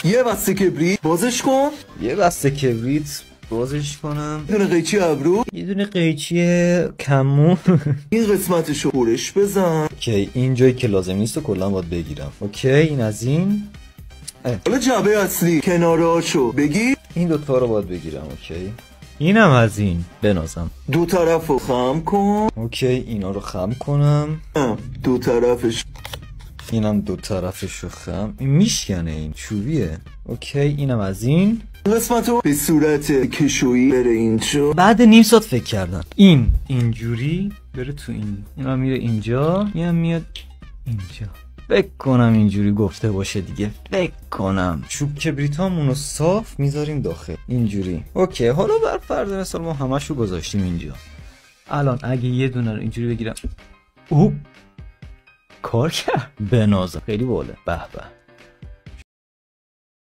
یه بسته کبریت بازش کن. یه بسته کبریت بازش کنم. یه دونه قیچی ابرو. یه دونه قیچی کمون. این قسمتشو برش بزن. اوکی این جایی که لازم نیست و کلا باید بگیرم. اوکی این از این. حالا جعبه اصلی کنارهاشو بگیر. این دوتا رو باید بگیرم. اوکی اینم از این بنازم. دو طرفو خم کن. اوکی اینا رو خم کنم. دو طرفش. اینم دو طرفشو خم. این میشکنه این چوبیه. اوکی اینم از این. قسمتو به صورت کشویی بره اینجا. بعد نیم ساعت فکر کردن این اینجوری بره تو این. اینم میره اینجا. اینم میاد اینجا. فکر کنم اینجوری گفته باشه دیگه. فکر کنم چوب کبریتامونو صاف میذاریم داخل اینجوری. اوکی حالا بر فرض مثال ما همشو گذاشتیم اینجا. الان اگه یه دونه رو اینجوری بگیرم کار کرد. بنازم خیلی باله. به به.